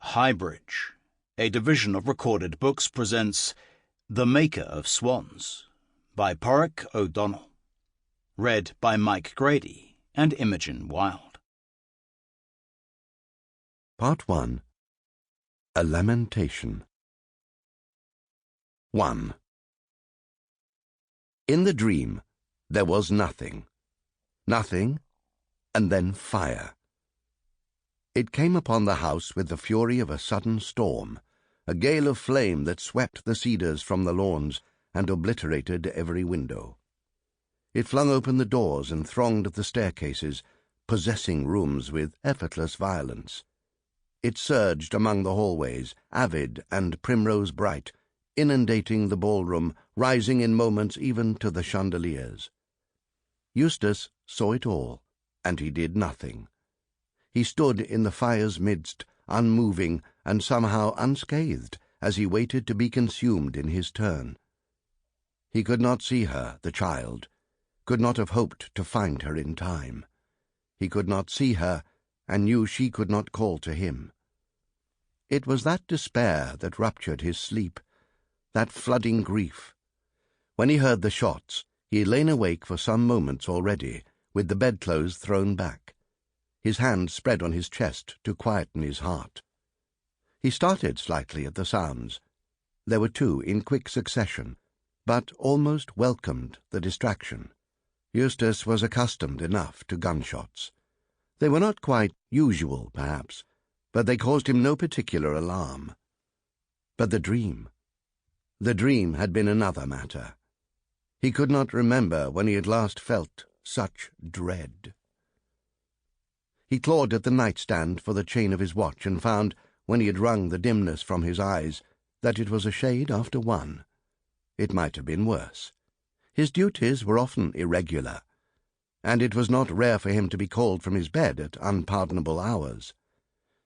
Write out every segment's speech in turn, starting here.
HighBridge, a division of recorded books, presents The Maker of Swans by Paraic O'Donnell. Read by Mike Grady and Imogen Wilde. Part 1. A Lamentation. 1. In the dream, there was nothing. Nothing, and then fire. It came upon the house with the fury of a sudden storm, a gale of flame that swept the cedars from the lawns and obliterated every window. It flung open the doors and thronged the staircases, possessing rooms with effortless violence. It surged among the hallways, avid and primrose-bright, inundating the ballroom, rising in moments even to the chandeliers. Eustace saw it all, and he did nothing. He stood in the fire's midst, unmoving and somehow unscathed, as he waited to be consumed in his turn. He could not see her, the child, could not have hoped to find her in time. He could not see her, and knew she could not call to him. It was that despair that ruptured his sleep, that flooding grief. When he heard the shots, he had lain awake for some moments already, with the bedclothes thrown back, his hand spread on his chest to quieten his heart. He started slightly at the sounds. There were two in quick succession, but almost welcomed the distraction. Eustace was accustomed enough to gunshots. They were not quite usual, perhaps, but they caused him no particular alarm. But the dream had been another matter. He could not remember when he had last felt such dread. He clawed at the nightstand for the chain of his watch and found, when he had wrung the dimness from his eyes, that it was a shade after 1. It might have been worse. His duties were often irregular, and it was not rare for him to be called from his bed at unpardonable hours.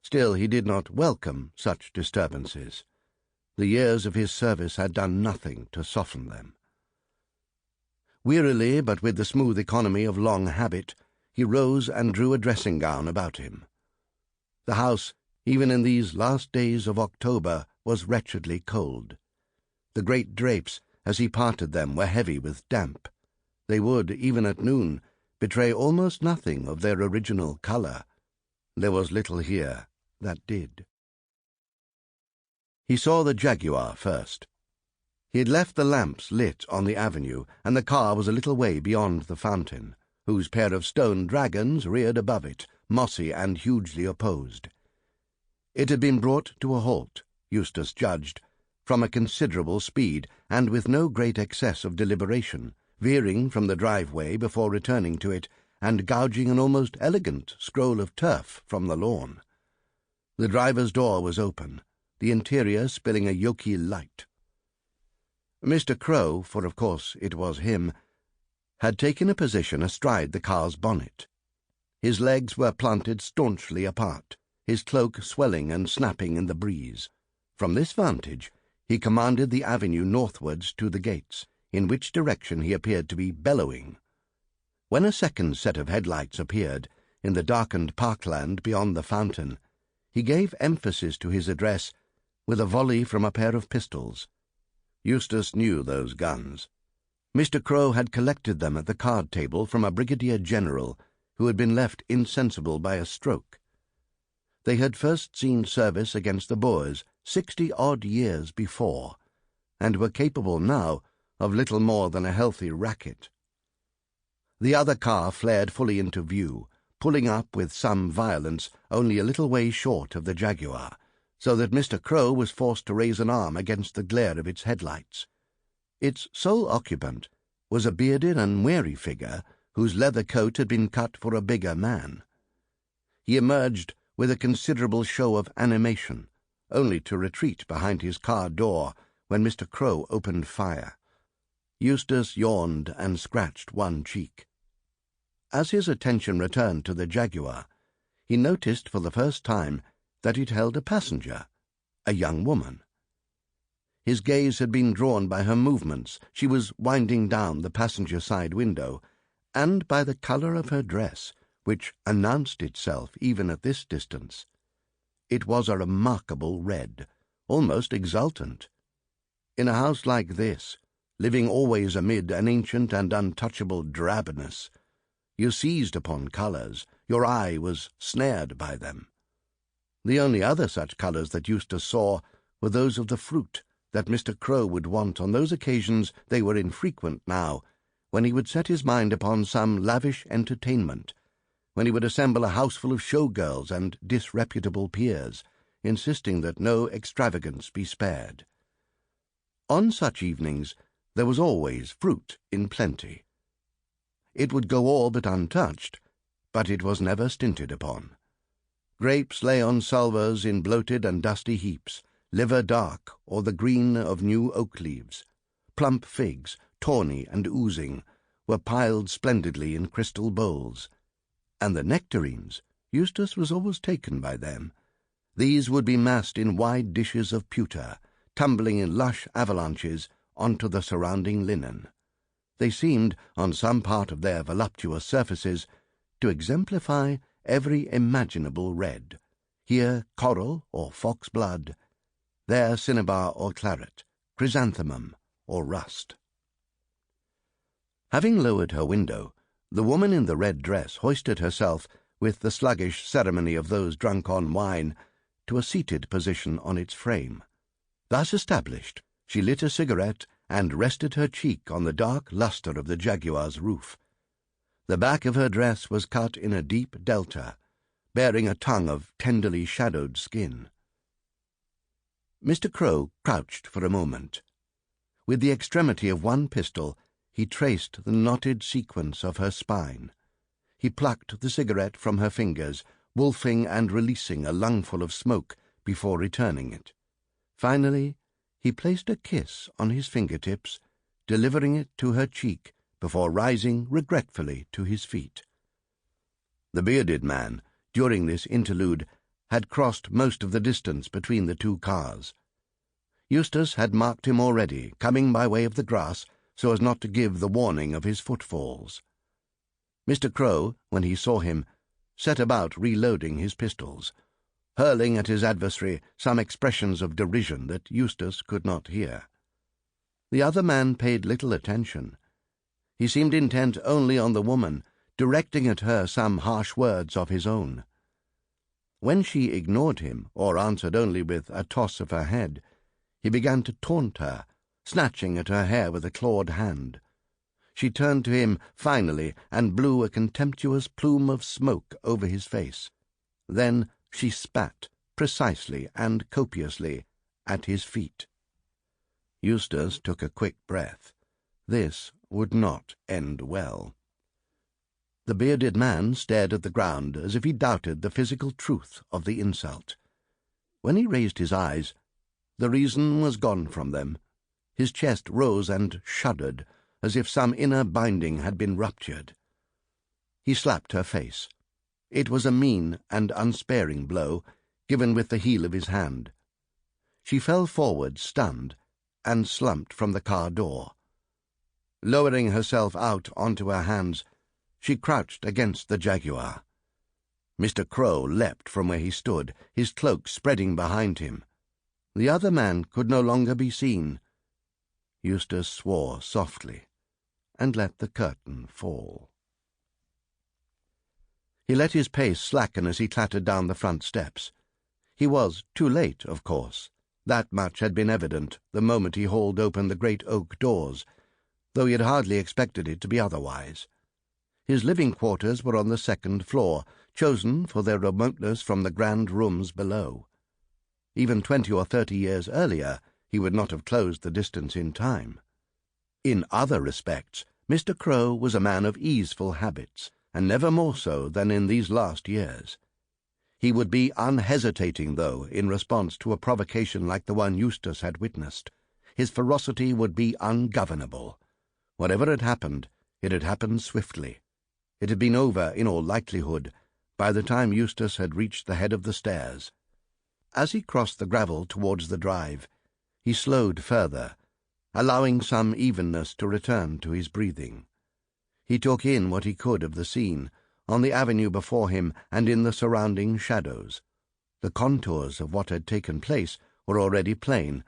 Still, he did not welcome such disturbances. The years of his service had done nothing to soften them. Wearily, but with the smooth economy of long habit, he rose and drew a dressing-gown about him. The house, even in these last days of October, was wretchedly cold. The great drapes, as he parted them, were heavy with damp. They would, even at noon, betray almost nothing of their original colour. There was little here that did. He saw the Jaguar first. He had left the lamps lit on the avenue, and the car was a little way beyond the fountain, whose pair of stone dragons reared above it, mossy and hugely opposed. It had been brought to a halt, Eustace judged, from a considerable speed, and with no great excess of deliberation, veering from the driveway before returning to it, and gouging an almost elegant scroll of turf from the lawn. The driver's door was open, the interior spilling a yolky light. Mr. Crowe, for of course it was him, had taken a position astride the car's bonnet. His legs were planted staunchly apart, his cloak swelling and snapping in the breeze. From this vantage he commanded the avenue northwards to the gates, in which direction he appeared to be bellowing. When a second set of headlights appeared, in the darkened parkland beyond the fountain, he gave emphasis to his address with a volley from a pair of pistols. Eustace knew those guns. Mr. Crowe had collected them at the card table from a brigadier general who had been left insensible by a stroke. They had first seen service against the Boers 60-odd years before, and were capable now of little more than a healthy racket. The other car flared fully into view, pulling up with some violence only a little way short of the Jaguar, so that Mr. Crowe was forced to raise an arm against the glare of its headlights. Its sole occupant was a bearded and weary figure whose leather coat had been cut for a bigger man. He emerged with a considerable show of animation, only to retreat behind his car door when Mr. Crowe opened fire. Eustace yawned and scratched one cheek. As his attention returned to the Jaguar, he noticed for the first time that it held a passenger, a young woman. His gaze had been drawn by her movements. She was winding down the passenger side window, and by the colour of her dress, which announced itself even at this distance. It was a remarkable red, almost exultant. In a house like this, living always amid an ancient and untouchable drabness, you seized upon colours, your eye was snared by them. The only other such colours that Eustace saw were those of the fruit that Mr. Crowe would want on those occasions they were infrequent now, when he would set his mind upon some lavish entertainment, when he would assemble a houseful of show-girls and disreputable peers, insisting that no extravagance be spared. On such evenings there was always fruit in plenty. It would go all but untouched, but it was never stinted upon. Grapes lay on salvers in bloated and dusty heaps, liver dark or the green of new oak leaves. Plump figs, tawny and oozing, were piled splendidly in crystal bowls. And the nectarines, Eustace was always taken by them. These would be massed in wide dishes of pewter, tumbling in lush avalanches onto the surrounding linen. They seemed, on some part of their voluptuous surfaces, to exemplify every imaginable red, here coral or fox-blood, there cinnabar or claret, chrysanthemum or rust. Having lowered her window, the woman in the red dress hoisted herself, with the sluggish ceremony of those drunk on wine, to a seated position on its frame. Thus established, she lit a cigarette and rested her cheek on the dark lustre of the Jaguar's roof. The back of her dress was cut in a deep delta, bearing a tongue of tenderly shadowed skin. Mr. Crowe crouched for a moment. With the extremity of one pistol, he traced the knotted sequence of her spine. He plucked the cigarette from her fingers, wolfing and releasing a lungful of smoke before returning it. Finally, he placed a kiss on his fingertips, delivering it to her cheek before rising regretfully to his feet. The bearded man, during this interlude, had crossed most of the distance between the two cars. Eustace had marked him already, coming by way of the grass so as not to give the warning of his footfalls. Mr. Crowe, when he saw him, set about reloading his pistols, hurling at his adversary some expressions of derision that Eustace could not hear. The other man paid little attention. He seemed intent only on the woman, directing at her some harsh words of his own. When she ignored him, or answered only with a toss of her head, he began to taunt her, snatching at her hair with a clawed hand. She turned to him finally and blew a contemptuous plume of smoke over his face. Then she spat, precisely and copiously, at his feet. Eustace took a quick breath. This would not end well. The bearded man stared at the ground as if he doubted the physical truth of the insult. When he raised his eyes, the reason was gone from them. His chest rose and shuddered, as if some inner binding had been ruptured. He slapped her face. It was a mean and unsparing blow, given with the heel of his hand. She fell forward, stunned, and slumped from the car door. Lowering herself out onto her hands, she crouched against the Jaguar. Mr. Crowe leapt from where he stood, his cloak spreading behind him. The other man could no longer be seen. Eustace swore softly and let the curtain fall. He let his pace slacken as he clattered down the front steps. He was too late, of course. That much had been evident the moment he hauled open the great oak doors, though he had hardly expected it to be otherwise. His living quarters were on the second floor, chosen for their remoteness from the grand rooms below. Even 20 or 30 years earlier, he would not have closed the distance in time. In other respects, Mr. Crowe was a man of easeful habits, and never more so than in these last years. He would be unhesitating, though, in response to a provocation like the one Eustace had witnessed. His ferocity would be ungovernable. Whatever had happened, it had happened swiftly. It had been over, in all likelihood, by the time Eustace had reached the head of the stairs. As he crossed the gravel towards the drive, he slowed further, allowing some evenness to return to his breathing. He took in what he could of the scene, on the avenue before him and in the surrounding shadows. The contours of what had taken place were already plain,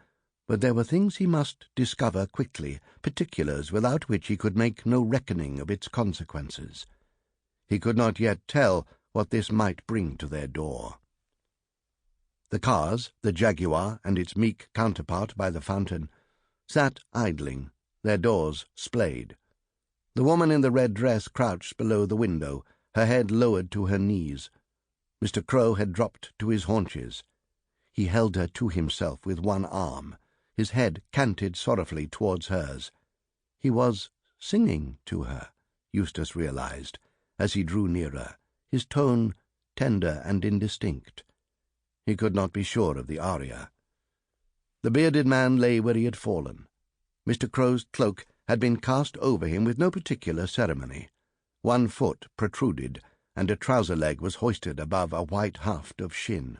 but there were things he must discover quickly, particulars without which he could make no reckoning of its consequences. He could not yet tell what this might bring to their door. The cars, the Jaguar and its meek counterpart by the fountain, sat idling, their doors splayed. The woman in the red dress crouched below the window, her head lowered to her knees. Mr. Crowe had dropped to his haunches. He held her to himself with one arm, his head canted sorrowfully towards hers. He was singing to her, Eustace realized, as he drew nearer, his tone tender and indistinct. He could not be sure of the aria. The bearded man lay where he had fallen. Mr. Crowe's cloak had been cast over him with no particular ceremony. One foot protruded, and a trouser leg was hoisted above a white haft of shin.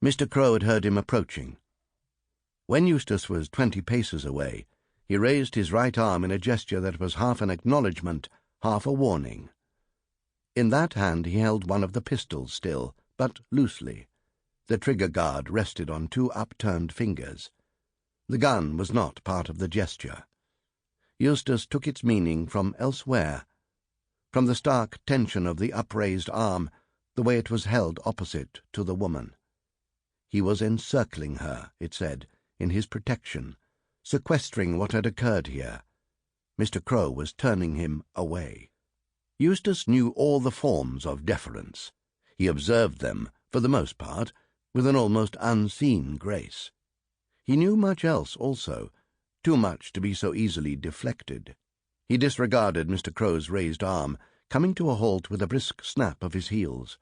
Mr. Crowe had heard him approaching. When Eustace was 20 paces away, he raised his right arm in a gesture that was half an acknowledgment, half a warning. In that hand he held one of the pistols still, but loosely. The trigger guard rested on 2 upturned fingers. The gun was not part of the gesture. Eustace took its meaning from elsewhere, from the stark tension of the upraised arm, the way it was held opposite to the woman. He was encircling her, it said, in his protection, sequestering what had occurred here. Mr. Crowe was turning him away. Eustace knew all the forms of deference. He observed them, for the most part, with an almost unseen grace. He knew much else also, too much to be so easily deflected. He disregarded Mr. Crowe's raised arm, coming to a halt with a brisk snap of his heels.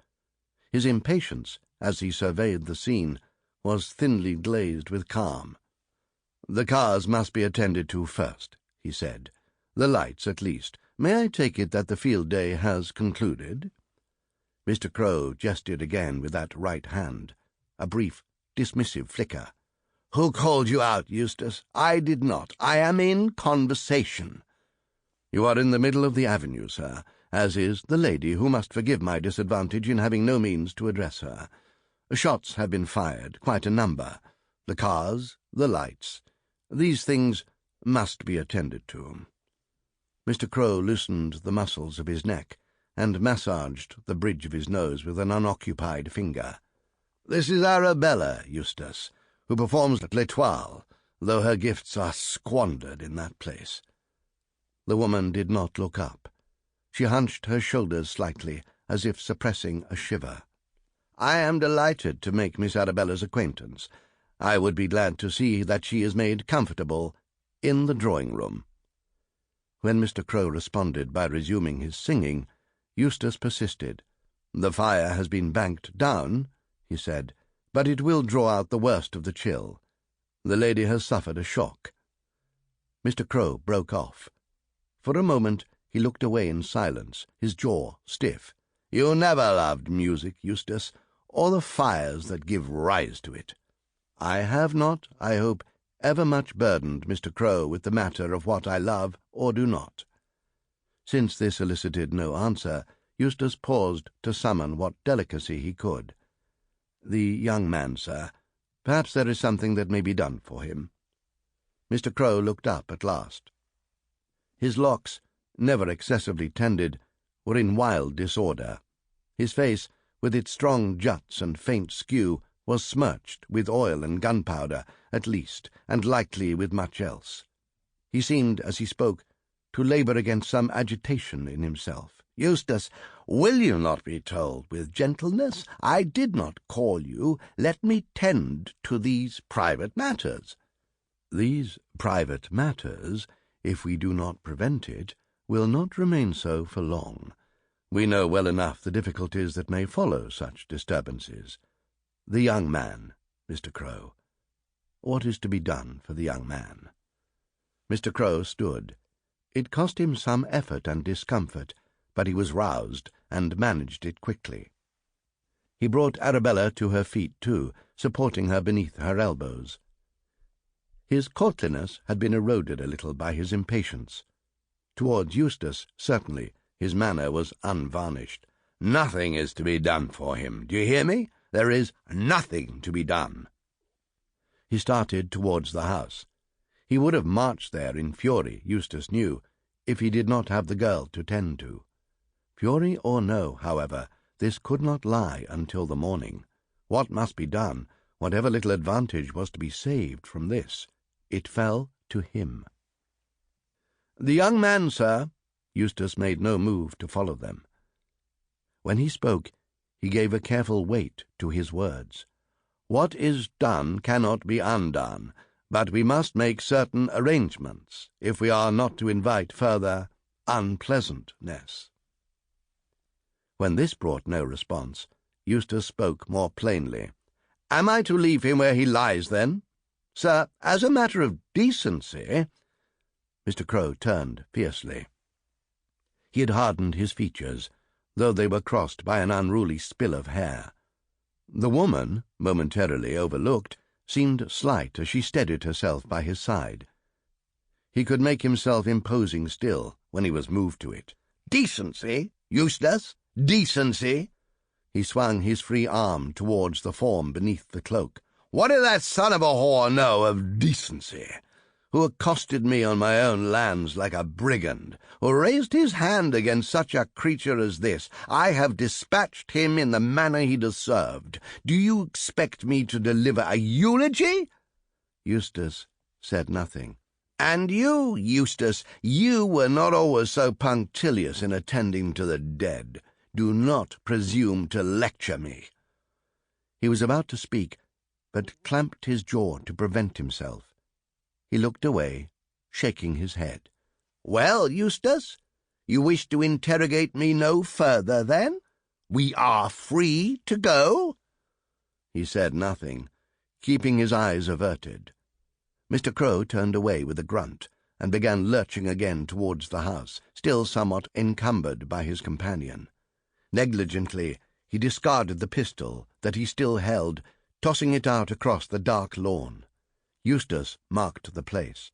His impatience, as he surveyed the scene, was thinly glazed with calm. "The cars must be attended to first," he said. "The lights, at least. May I take it that the field day has concluded?" Mr. Crowe gestured again with that right hand, a brief, dismissive flicker. "Who called you out, Eustace? I did not. I am in conversation." "You are in the middle of the avenue, sir, as is the lady, who must forgive my disadvantage in having no means to address her. Shots have been fired, quite a number. The cars, the lights. These things must be attended to." Mr. Crowe loosened the muscles of his neck and massaged the bridge of his nose with an unoccupied finger. "This is Arabella, Eustace, who performs at l'Etoile, though her gifts are squandered in that place." The woman did not look up. She hunched her shoulders slightly, as if suppressing a shiver. "I am delighted to make Miss Arabella's acquaintance. I would be glad to see that she is made comfortable in the drawing-room." When Mr. Crowe responded by resuming his singing, Eustace persisted. "The fire has been banked down," he said, "but it will draw out the worst of the chill. The lady has suffered a shock." Mr. Crowe broke off. For a moment he looked away in silence, his jaw stiff. "You never loved music, Eustace, or the fires that give rise to it." "I have not, I hope, ever much burdened Mr. Crowe with the matter of what I love or do not." Since this elicited no answer, Eustace paused to summon what delicacy he could. "The young man, sir. Perhaps there is something that may be done for him." Mr. Crowe looked up at last. His locks, never excessively tended, were in wild disorder. His face, with its strong juts and faint skew, was smirched with oil and gunpowder, at least, and likely with much else. He seemed, as he spoke, to labour against some agitation in himself. "Eustace, will you not be told with gentleness? I did not call you. Let me tend to these private matters." "These private matters, if we do not prevent it, will not remain so for long. We know well enough the difficulties that may follow such disturbances. The young man, Mr. Crowe. What is to be done for the young man?" Mr. Crowe stood. It cost him some effort and discomfort, but he was roused and managed it quickly. He brought Arabella to her feet too, supporting her beneath her elbows. His courtliness had been eroded a little by his impatience. Towards Eustace, certainly, his manner was unvarnished, Nothing is to be done for him. Do you hear me? There is nothing to be done." He started towards the house. He would have marched there in fury, Eustace knew, if he did not have the girl to tend to. Fury or no, however, this could not lie until the morning. What must be done, whatever little advantage was to be saved from this, it fell to him. "The young man, sir." Eustace made no move to follow them. When he spoke, he gave a careful weight to his words. "What is done cannot be undone, but we must make certain arrangements if we are not to invite further unpleasantness." When this brought no response, Eustace spoke more plainly. "Am I to leave him where he lies, then? Sir, as a matter of decency—" Mr. Crowe turned fiercely. He had hardened his features, though they were crossed by an unruly spill of hair. The woman, momentarily overlooked, seemed slight as she steadied herself by his side. He could make himself imposing still when he was moved to it. "Decency, Eustace? Decency?" He swung his free arm towards the form beneath the cloak. "What did that son of a whore know of decency? Who accosted me on my own lands like a brigand, who raised his hand against such a creature as this. I have dispatched him in the manner he deserved. Do you expect me to deliver a eulogy?" Eustace said nothing. "And you, Eustace, you were not always so punctilious in attending to the dead. Do not presume to lecture me." He was about to speak, but clamped his jaw to prevent himself. He looked away, shaking his head. "Well, Eustace, you wish to interrogate me no further, then? We are free to go?" He said nothing, keeping his eyes averted. Mr. Crowe turned away with a grunt and began lurching again towards the house, still somewhat encumbered by his companion. Negligently, he discarded the pistol that he still held, tossing it out across the dark lawn. Eustace marked the place.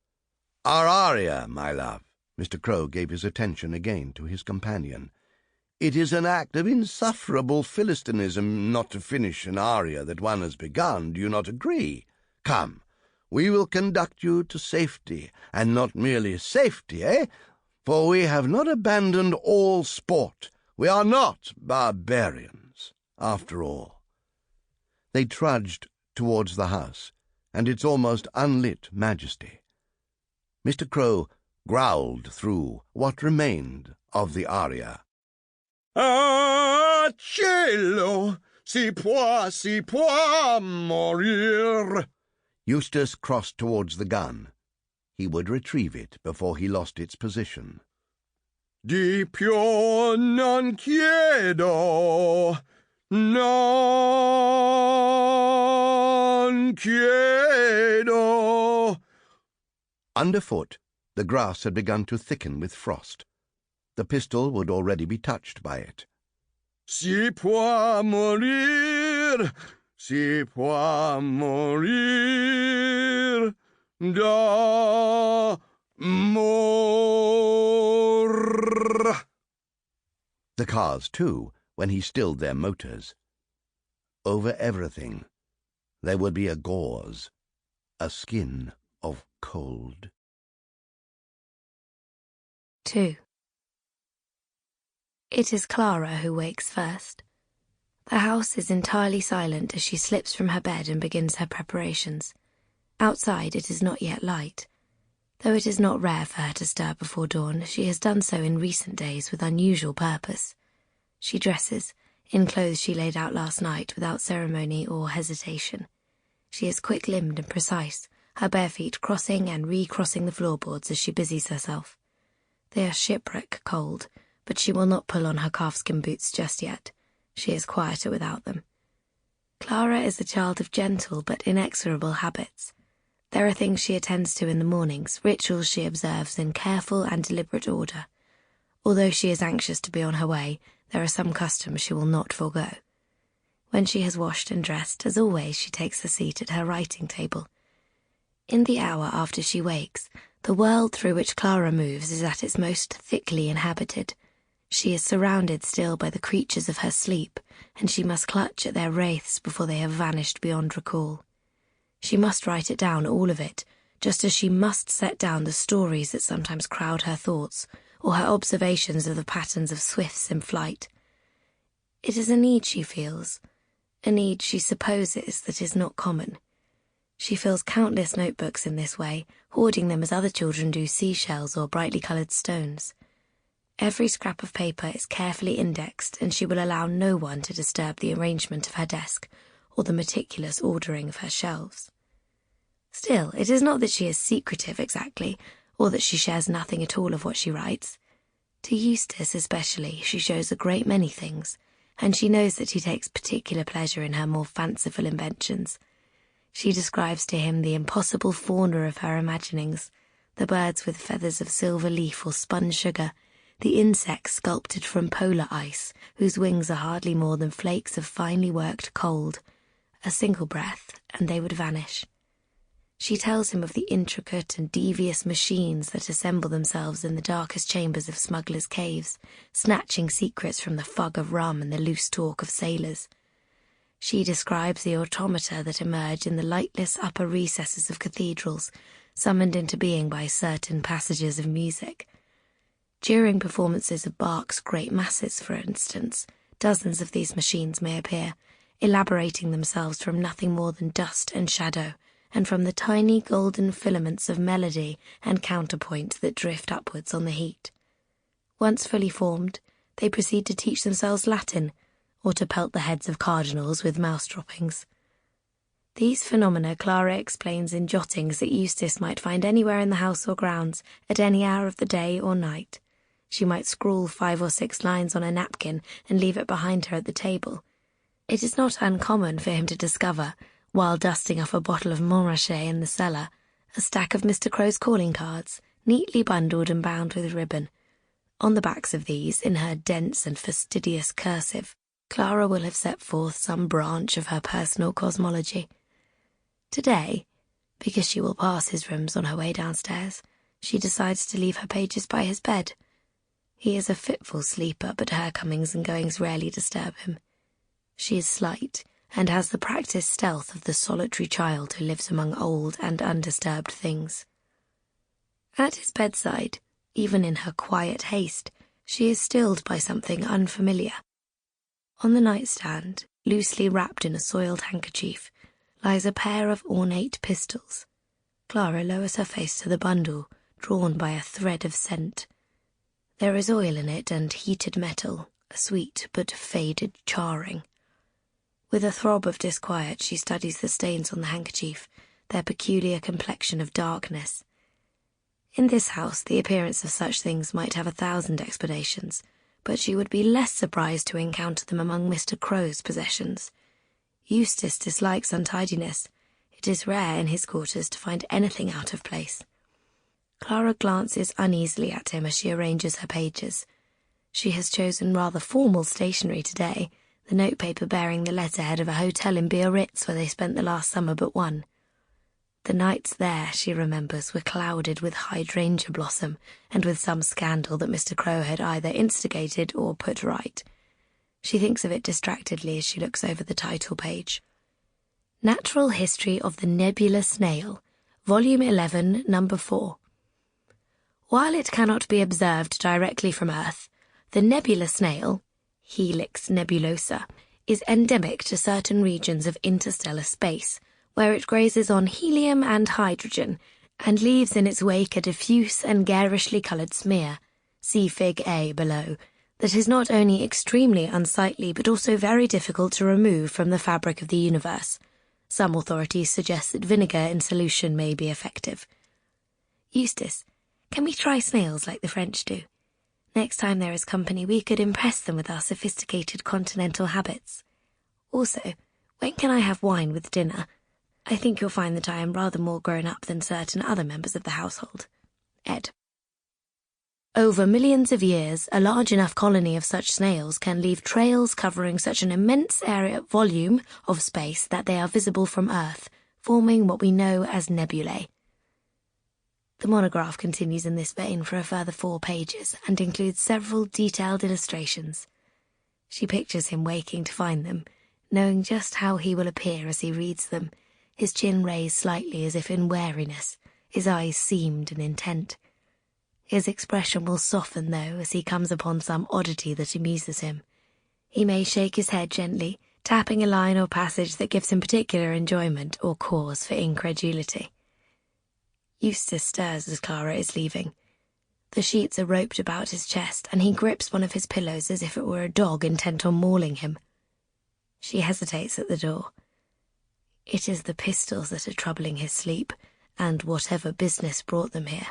"Our aria, my love." Mr. Crowe gave his attention again to his companion. "It is an act of insufferable Philistinism not to finish an aria that one has begun. Do you not agree? Come, we will conduct you to safety, and not merely safety, For we have not abandoned all sport. We are not barbarians, after all." They trudged towards the house and its almost unlit majesty. Mr. Crowe growled through what remained of the aria. "Ah, cielo, si può morir." Eustace crossed towards the gun. He would retrieve it before he lost its position. "Di più non chiedo, non chiedo." Underfoot, the grass had begun to thicken with frost. The pistol would already be touched by it. "Si può morir, si può morir, d'amor." The cars, too, when he stilled their motors. Over everything there would be a gauze, a skin of cold. 2. It is Clara who wakes first. The house is entirely silent as she slips from her bed and begins her preparations. Outside it is not yet light. Though it is not rare for her to stir before dawn, she has done so in recent days with unusual purpose. She dresses, in clothes she laid out last night without ceremony or hesitation. She is quick-limbed and precise, her bare feet crossing and recrossing the floorboards as she busies herself. They are shipwreck cold, but she will not pull on her calfskin boots just yet. She is quieter without them. Clara is a child of gentle but inexorable habits. There are things she attends to in the mornings, rituals she observes in careful and deliberate order. Although she is anxious to be on her way, there are some customs she will not forego. When she has washed and dressed, as always, she takes a seat at her writing table. In the hour after she wakes, the world through which Clara moves is at its most thickly inhabited. She is surrounded still by the creatures of her sleep, and she must clutch at their wraiths before they have vanished beyond recall. She must write it down, all of it, just as she must set down the stories that sometimes crowd her thoughts, or her observations of the patterns of swifts in flight. It is a need she feels, a need she supposes that is not common. She fills countless notebooks in this way, hoarding them as other children do seashells or brightly coloured stones. Every scrap of paper is carefully indexed, and she will allow no one to disturb the arrangement of her desk or the meticulous ordering of her shelves. Still, it is not that she is secretive exactly, or that she shares nothing at all of what she writes. To Eustace especially she shows a great many things, and she knows that he takes particular pleasure in her more fanciful inventions. She describes to him the impossible fauna of her imaginings, the birds with feathers of silver leaf or spun sugar, the insects sculpted from polar ice, whose wings are hardly more than flakes of finely worked cold. A single breath, and they would vanish. She tells him of the intricate and devious machines that assemble themselves in the darkest chambers of smugglers' caves, snatching secrets from the fog of rum and the loose talk of sailors. She describes the automata that emerge in the lightless upper recesses of cathedrals, summoned into being by certain passages of music. During performances of Bach's great masses, for instance, dozens of these machines may appear, elaborating themselves from nothing more than dust and shadow, and from the tiny golden filaments of melody and counterpoint that drift upwards on the heat. Once fully formed, they proceed to teach themselves Latin, or to pelt the heads of cardinals with mouse droppings. These phenomena Clara explains in jottings that Eustace might find anywhere in the house or grounds, at any hour of the day or night. She might scrawl 5 or 6 lines on a napkin and leave it behind her at the table. It is not uncommon for him to discover, while dusting off a bottle of Montrachet in the cellar, a stack of Mr. Crowe's calling cards, neatly bundled and bound with ribbon. On the backs of these, in her dense and fastidious cursive, Clara will have set forth some branch of her personal cosmology. Today, because she will pass his rooms on her way downstairs, she decides to leave her pages by his bed. He is a fitful sleeper, but her comings and goings rarely disturb him. She is slight, and has the practised stealth of the solitary child who lives among old and undisturbed things. At his bedside, even in her quiet haste, she is stilled by something unfamiliar. On the nightstand, loosely wrapped in a soiled handkerchief, lies a pair of ornate pistols. Clara lowers her face to the bundle, drawn by a thread of scent. There is oil in it and heated metal, a sweet but faded charring. With a throb of disquiet she studies the stains on the handkerchief, their peculiar complexion of darkness. In this house the appearance of such things might have 1,000 explanations, but she would be less surprised to encounter them among Mr. Crowe's possessions. Eustace dislikes untidiness. It is rare in his quarters to find anything out of place. Clara glances uneasily at him as she arranges her pages. She has chosen rather formal stationery today, the notepaper bearing the letterhead of a hotel in Biarritz where they spent the last summer but one. The nights there, she remembers, were clouded with hydrangea blossom and with some scandal that Mr. Crowe had either instigated or put right. She thinks of it distractedly as she looks over the title page. Natural History of the Nebula Snail, Volume 11, Number 4. While it cannot be observed directly from Earth, the nebula snail, Helix nebulosa, is endemic to certain regions of interstellar space, where it grazes on helium and hydrogen, and leaves in its wake a diffuse and garishly coloured smear, see Fig A below, that is not only extremely unsightly but also very difficult to remove from the fabric of the universe. Some authorities suggest that vinegar in solution may be effective. Eustace, can we try snails like the French do? Next time there is company, we could impress them with our sophisticated continental habits. Also, when can I have wine with dinner? I think you'll find that I am rather more grown up than certain other members of the household. Ed. Over millions of years, a large enough colony of such snails can leave trails covering such an immense volume of space that they are visible from Earth, forming what we know as nebulae. The monograph continues in this vein for a further 4 pages and includes several detailed illustrations. She pictures him waking to find them, knowing just how he will appear as he reads them, his chin raised slightly as if in wariness, his eyes seamed and intent. His expression will soften, though, as he comes upon some oddity that amuses him. He may shake his head gently, tapping a line or passage that gives him particular enjoyment or cause for incredulity. Eustace stirs as Clara is leaving. The sheets are roped about his chest, and he grips one of his pillows as if it were a dog intent on mauling him. She hesitates at the door. It is the pistols that are troubling his sleep, and whatever business brought them here.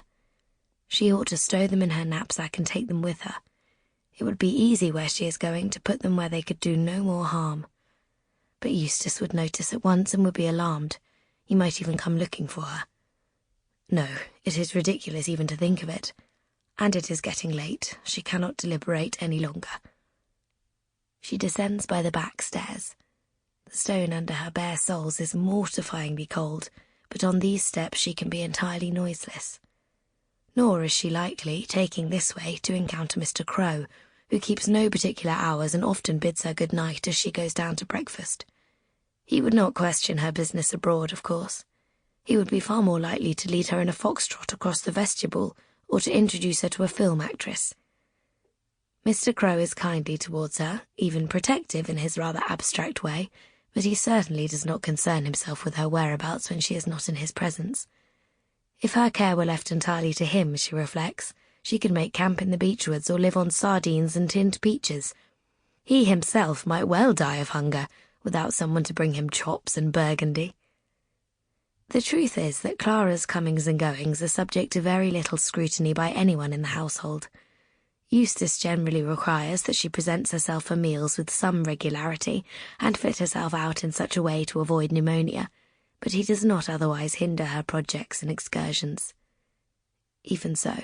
She ought to stow them in her knapsack and take them with her. It would be easy where she is going to put them where they could do no more harm. But Eustace would notice at once and would be alarmed. He might even come looking for her. No, it is ridiculous even to think of it. And it is getting late. She cannot deliberate any longer. She descends by the back stairs. The stone under her bare soles is mortifyingly cold, but on these steps she can be entirely noiseless. Nor is she likely, taking this way, to encounter Mr. Crowe, who keeps no particular hours and often bids her good night as she goes down to breakfast. He would not question her business abroad, of course. He would be far more likely to lead her in a foxtrot across the vestibule, or to introduce her to a film actress. Mr. Crowe is kindly towards her, even protective in his rather abstract way, but he certainly does not concern himself with her whereabouts when she is not in his presence. If her care were left entirely to him, she reflects, she could make camp in the beechwoods or live on sardines and tinned peaches. He himself might well die of hunger without someone to bring him chops and burgundy. The truth is that Clara's comings and goings are subject to very little scrutiny by anyone in the household. Eustace generally requires that she presents herself for meals with some regularity and fit herself out in such a way to avoid pneumonia, but he does not otherwise hinder her projects and excursions. Even so,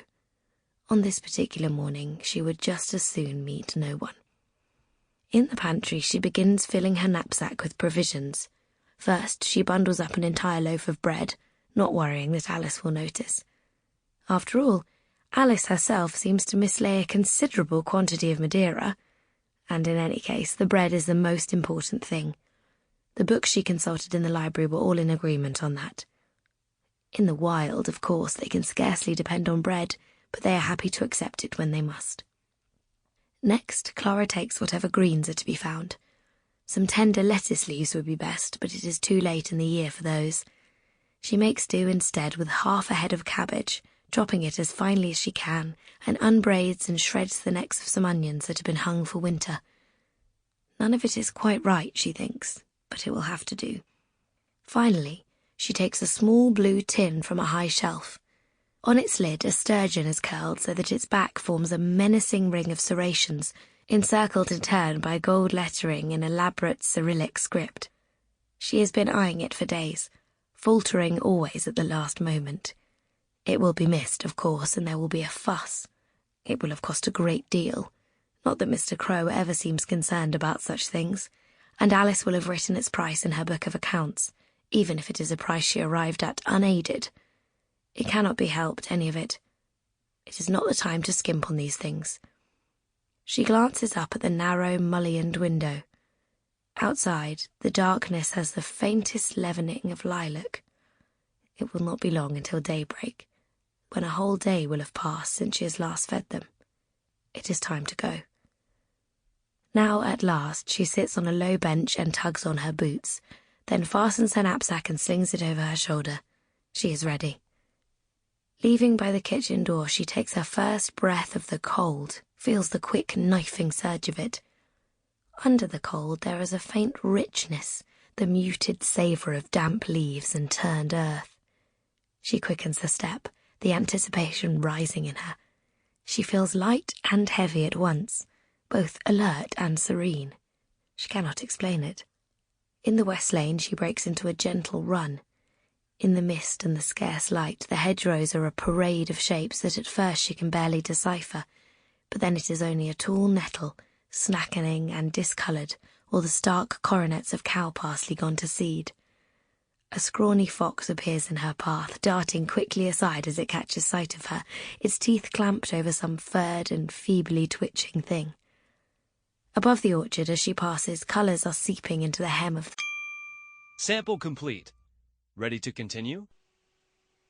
on this particular morning she would just as soon meet no one. In the pantry she begins filling her knapsack with provisions. First, she bundles up an entire loaf of bread, not worrying that Alice will notice. After all, Alice herself seems to mislay a considerable quantity of Madeira, and in any case the bread is the most important thing. The books she consulted in the library were all in agreement on that. In the Wilde, of course, they can scarcely depend on bread, but they are happy to accept it when they must. Next, Clara takes whatever greens are to be found. Some tender lettuce leaves would be best, but it is too late in the year for those. She makes do instead with half a head of cabbage, chopping it as finely as she can, and unbraids and shreds the necks of some onions that have been hung for winter. None of it is quite right, she thinks, but it will have to do. Finally, she takes a small blue tin from a high shelf. On its lid a sturgeon is curled so that its back forms a menacing ring of serrations, encircled in turn by gold lettering in elaborate Cyrillic script. She has been eyeing it for days, faltering always at the last moment. It will be missed, of course, and there will be a fuss. It will have cost a great deal. Not that Mr. Crowe ever seems concerned about such things, and Alice will have written its price in her book of accounts, even if it is a price she arrived at unaided. It cannot be helped, any of it. It is not the time to skimp on these things. She glances up at the narrow, mullioned window. Outside, the darkness has the faintest leavening of lilac. It will not be long until daybreak, when a whole day will have passed since she has last fed them. It is time to go. Now, at last, she sits on a low bench and tugs on her boots, then fastens her knapsack and slings it over her shoulder. She is ready. Leaving by the kitchen door, she takes her first breath of the cold, feels the quick knifing surge of it. Under the cold there is a faint richness, the muted savour of damp leaves and turned earth. She quickens her step, the anticipation rising in her. She feels light and heavy at once, both alert and serene. She cannot explain it. In the west lane she breaks into a gentle run. In the mist and the scarce light, the hedgerows are a parade of shapes that at first she can barely decipher, but then it is only a tall nettle, slackening and discoloured, or the stark coronets of cow parsley gone to seed. A scrawny fox appears in her path, darting quickly aside as it catches sight of her, its teeth clamped over some furred and feebly twitching thing. Above the orchard, as she passes, colours are seeping into the hem of... Sample complete. Ready to continue?